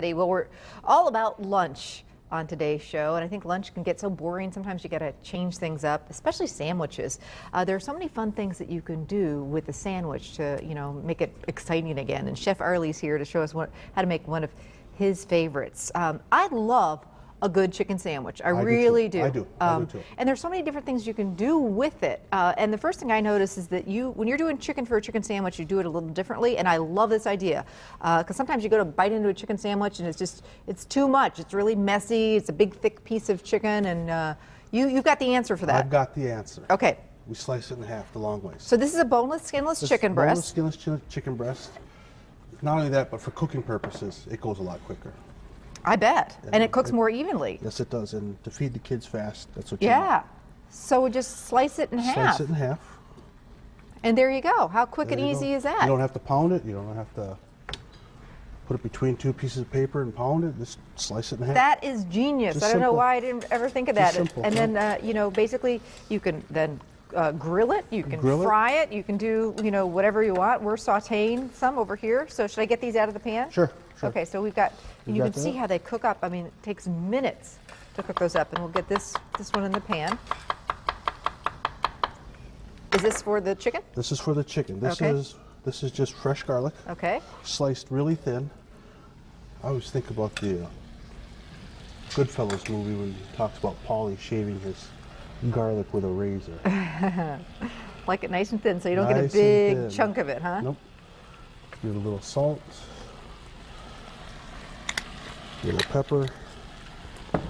Well, we're all about lunch on today's show, and I think lunch can get so boring. Sometimes you got to change things up, especially sandwiches. There are so many fun things that you can do with a sandwich to, make it exciting again. And Chef Arlie's here to show us how to make one of his favorites. I love a good chicken sandwich. I really do. I do too. And there's so many different things you can do with it. And the first thing I notice is that when you're doing chicken for a chicken sandwich, you do it a little differently. And I love this idea because sometimes you go to bite into a chicken sandwich and it's too much. It's really messy. It's a big, thick piece of chicken. And you've got the answer for that. I've got the answer. Okay. We slice it in half the long ways. So this is a boneless, skinless chicken breast. Boneless, skinless chicken breast. Not only that, but for cooking purposes, it goes a lot quicker. I bet. And it cooks more evenly. Yes, it does. And to feed the kids fast, that's what you Yeah. want. So we just slice it in half. Slice it in half. And there you go. How quick and easy is that? You don't have to pound it. You don't have to put it between two pieces of paper and pound it. Just slice it in half. That is genius. Just I don't know simple. why I didn't ever think of that. Just simple. And then, basically you can then grill it. You can fry it. You can do, whatever you want. We're sauteing some over here. So should I get these out of the pan? Sure. Okay, so we've got, and you can see that? how they cook up. I mean, it takes minutes to cook those up. And we'll get this one in the pan. Is this for the chicken? This is for the chicken. This is just fresh garlic. Okay. Sliced really thin. I always think about the Goodfellas movie when he talks about Paulie shaving his garlic with a razor. Like it nice and thin so you don't get a big chunk of it, huh? Nope. Give it a little salt. A little pepper.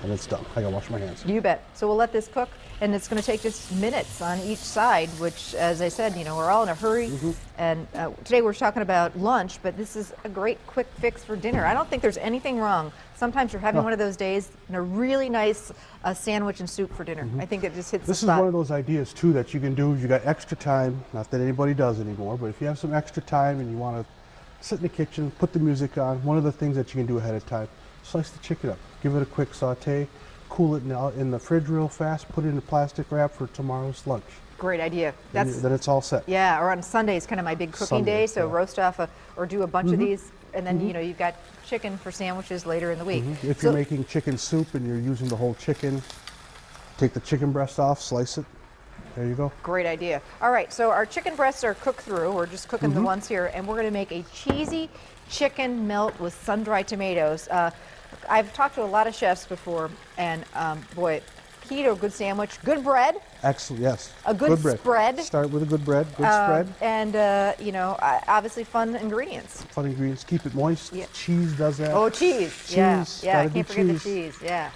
And it's done. I gotta wash my hands. You bet. So we'll let this cook, and it's going to take just minutes on each side, which, as I said, we're all in a hurry. And today we're talking about lunch, but this is a great quick fix for dinner. I don't think there's anything wrong. Sometimes you're having one of those days and a really nice sandwich and soup for dinner. I think it just hits the spot. This is one of those ideas, too, that you can do if you got extra time. Not that anybody does anymore, but if you have some extra time and you want to sit in the kitchen, put the music on, one of the things that you can do ahead of time, slice the chicken up, give it a quick saute, cool it in the fridge real fast, put it in a plastic wrap for tomorrow's lunch. Great idea. Then it's all set. Yeah, or on Sunday is kind of my big cooking day, so roast off or do a bunch of these, and then you've got chicken for sandwiches later in the week. If you're making chicken soup and you're using the whole chicken, take the chicken breast off, slice it. There you go. Great idea. All right, so our chicken breasts are cooked through. We're just cooking the ones here, and we're going to make a cheesy chicken melt with sun-dried tomatoes. I've talked to a lot of chefs before, and boy, key to a good sandwich, good bread. Excellent, yes. A good spread. Start with a good bread, good spread. And, obviously fun ingredients. Fun ingredients, keep it moist. Yeah. Cheese does that. Oh, cheese. Yeah, I can't forget the cheese, yeah.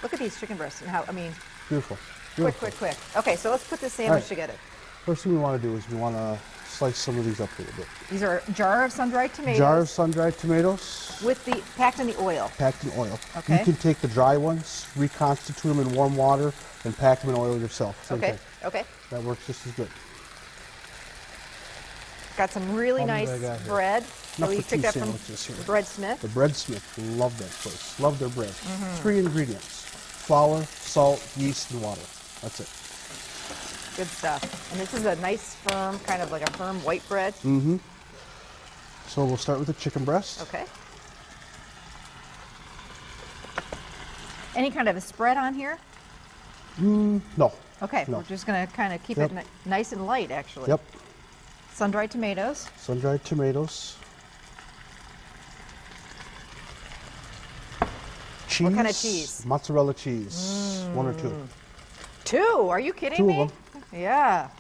Look at these chicken breasts and how, Beautiful. Quick. Okay, so let's put this sandwich together. First thing we want to do is we want to slice some of these up a little bit. These are a jar of sun-dried tomatoes. Jar of sun-dried tomatoes. Packed in the oil. Packed in oil. Okay. You can take the dry ones, reconstitute them in warm water, and pack them in oil yourself. Same thing. Okay. That works just as good. Got some really nice bread. Enough we for picked two up from sandwiches here. Bread Smith. The Bread Smith, love that place. Love their bread. 3 ingredients: flour, salt, yeast, and water. That's it. Good stuff. And this is a nice firm, kind of like a firm white bread. So we'll start with the chicken breast. Okay. Any kind of a spread on here? No. Okay, no. We're just going to kind of keep it nice and light, actually. Yep. Sun-dried tomatoes. Sun-dried tomatoes. Cheese. What kind of cheese? Mozzarella cheese. 1 or 2. 2? Are you kidding 2 me? of them. Yeah.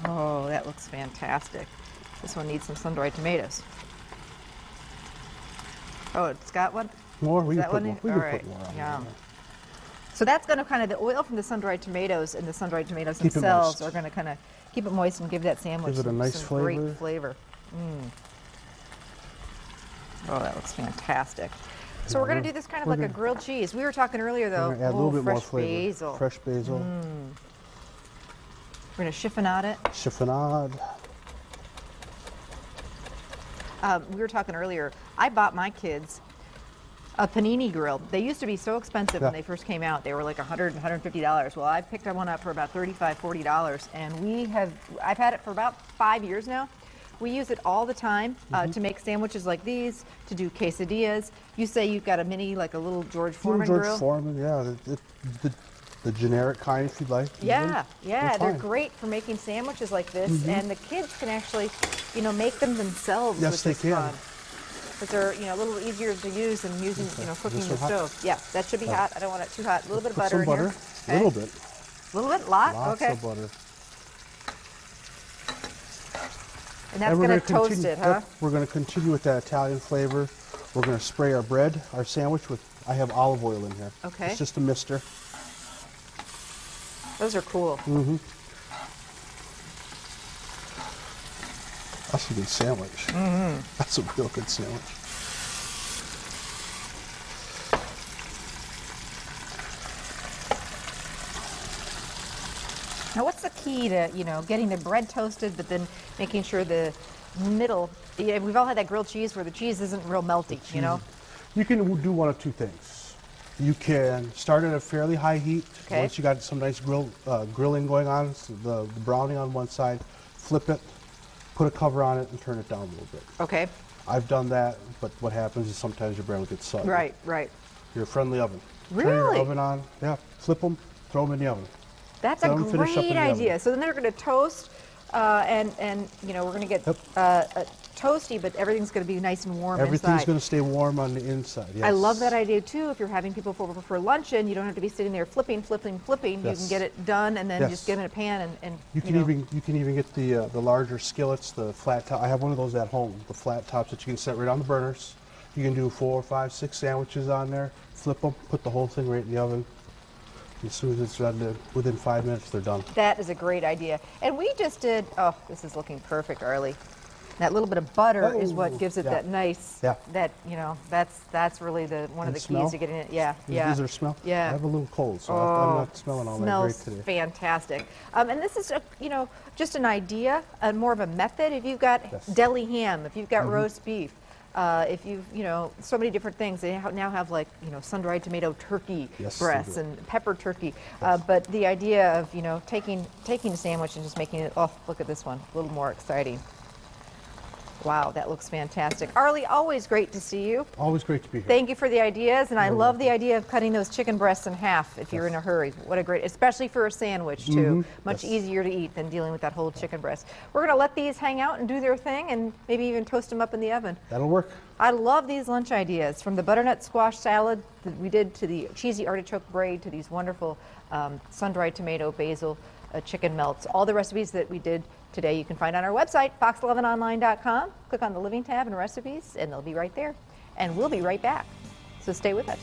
Oh, that looks fantastic. This one needs some sun-dried tomatoes. Oh, it's got one? More? We can that put one more. We All can right. put more on Yeah. there. So that's going to kind of, the oil from the sun-dried tomatoes and the sun-dried tomatoes Keep it themselves moist. are going to kind of keep it moist and give that sandwich Gives it a nice some flavor. great flavor. Oh, that looks fantastic. So we're going to do this kind of like a grilled cheese. We were talking earlier, though. We're going to add a little bit more flavor. Basil. Fresh basil. We're going to chiffonade it. Chiffonade. We were talking earlier. I bought my kids a panini grill. They used to be so expensive when they first came out. They were like $100, $150. Well, I picked one up for about $35, $40, and I've had it for about 5 years now. We use it all the time to make sandwiches like these, to do quesadillas. You say you've got a mini, like a little George Foreman grill? George Foreman, yeah. The generic kind, if you'd like. Yeah, yeah, they're great for making sandwiches like this, and the kids can actually, you know, make them themselves. Yes, they can. Because they're, you know, a little easier to use than using, you know, cooking in the stove. Yeah, that should be hot. I don't want it too hot. A little bit of butter in here. A little bit. A little bit? Lot? Lots okay. of butter. And that's going to toast it, huh? Yep, we're going to continue with that Italian flavor. We're going to spray our bread, our sandwich with, I have olive oil in here. Okay. It's just a mister. Those are cool. That's a good sandwich. That's a real good sandwich. Now, what's the key to, you know, getting the bread toasted, but then making sure the middle, yeah, we've all had that grilled cheese where the cheese isn't real melty, you know? You can do one of two things. You can start at a fairly high heat. Okay. Once you got some nice grilling going on, so the browning on one side, flip it, put a cover on it, and turn it down a little bit. Okay. I've done that, but what happens is sometimes your bread will get soggy. Right, right. Your friendly oven. Really? Turn your oven on, yeah, flip them, throw them in the oven. That's a great idea. So then they're going to toast, and you know, we're going to get toasty, but everything's going to be nice and warm Everything's inside. going to stay warm on the inside, yes. I love that idea too. If you're having people over for luncheon, you don't have to be sitting there flipping. Yes. You can get it done and then just get in a pan and you can even get the larger skillets, the flat top. I have one of those at home, the flat tops that you can set right on the burners. You can do 4, 5, 6 sandwiches on there, flip them, put the whole thing right in the oven. As soon as it's done, within 5 minutes, they're done. That is a great idea. And we just did, oh, this is looking perfect, Arlie. That little bit of butter is what gives it that nice, that, you know, that's really one of the keys to getting it. Yeah, yeah. Is there smell? Yeah. I have a little cold, so I'm not smelling all that great today. Smells fantastic. And this is, you know, just an idea, more of a method. If you've got deli ham, if you've got roast beef, if you've, you know, so many different things. They now have, like, you know, sun-dried tomato turkey breasts and pepper turkey. But the idea of, you know, taking a sandwich and just making it, oh, look at this one, a little more exciting. Wow, that looks fantastic. Arlie, always great to see you. Always great to be here. Thank you for the ideas, and I love the idea of cutting those chicken breasts in half if you're in a hurry. What a great, especially for a sandwich too. Much easier to eat than dealing with that whole chicken breast. We're gonna let these hang out and do their thing and maybe even toast them up in the oven. That'll work. I love these lunch ideas, from the butternut squash salad that we did to the cheesy artichoke braid to these wonderful sun-dried tomato, basil, chicken melts. All the recipes that we did today you can find on our website, fox11online.com. Click on the Living tab and recipes, and they'll be right there. And we'll be right back. So stay with us.